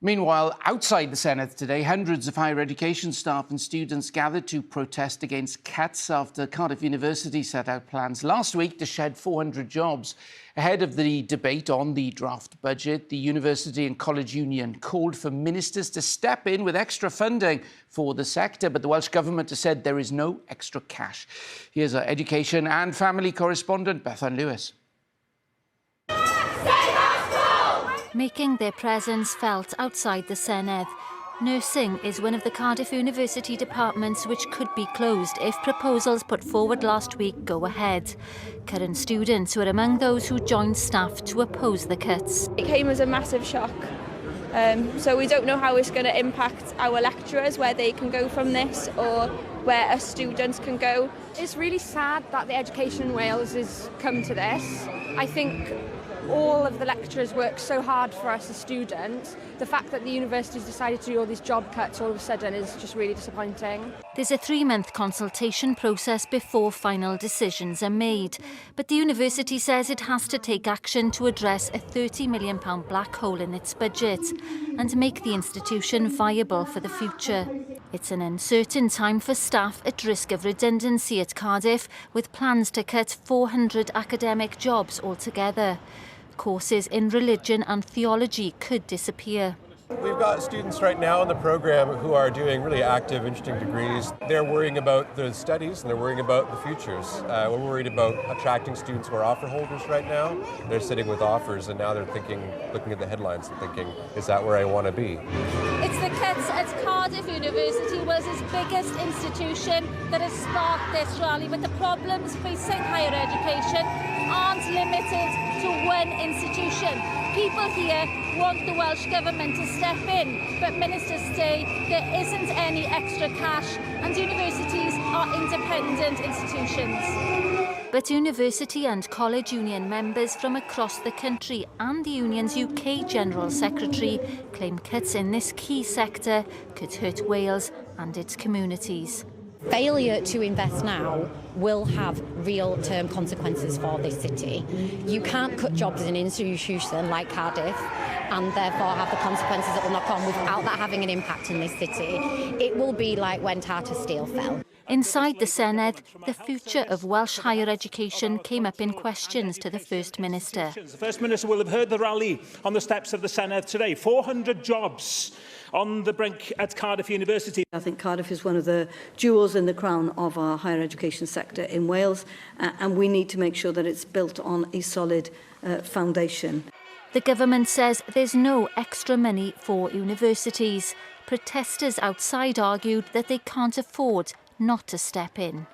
Meanwhile, outside the Senedd today, hundreds of higher education staff and students gathered to protest against cuts after Cardiff University set out plans last week to shed 400 jobs. Ahead of the debate on the draft budget, the University and College Union called for ministers to step in with extra funding for the sector, but the Welsh Government has said there is no extra cash. Here's our education and family correspondent, Bethan Lewis. Making their presence felt outside the Senedd. Nursing is one of the Cardiff University departments which could be closed if proposals put forward last week go ahead. Current students were among those who joined staff to oppose the cuts. It came as a massive shock. So we don't know how it's going to impact our lecturers, where they can go from this or where our students can go. It's really sad that the education in Wales has come to this. I think all of the lecturers work so hard for us as students. The fact that the university's decided to do all these job cuts all of a sudden is just really disappointing. There's a 3-month consultation process before final decisions are made. But the university says it has to take action to address a £30 million black hole in its budget and make the institution viable for the future. It's an uncertain time for staff at risk of redundancy at Cardiff, with plans to cut 400 academic jobs altogether. Courses in religion and theology could disappear. We've got students right now in the program who are doing really active, interesting degrees. They're worrying about their studies and they're worrying about the futures. We're worried about attracting students who are offer holders right now. They're sitting with offers and now they're thinking, looking at the headlines and thinking, is that where I want to be? It's the cuts at Cardiff University, Wales's biggest institution, that has sparked this rally. But the problems facing higher education aren't limited to one institution. People here want the Welsh Government to step in, but ministers say there isn't any extra cash and universities are independent institutions. But university and college union members from across the country and the union's UK General Secretary claim cuts in this key sector could hurt Wales and its communities. Failure to invest now will have real-term consequences for this city. You can't cut jobs in an institution like Cardiff and therefore have the consequences that will knock on without that having an impact in this city. It will be like when Tata Steel fell. Inside the Senedd, the future of Welsh higher education came up in questions to the First Minister. The First Minister will have heard the rally on the steps of the Senedd today. 400 jobs on the brink at Cardiff University. I think Cardiff is one of the jewels in the crown of our higher education sector in Wales, and we need to make sure that it's built on a solid foundation. The government says there's no extra money for universities. Protesters outside argued that they can't afford not to step in.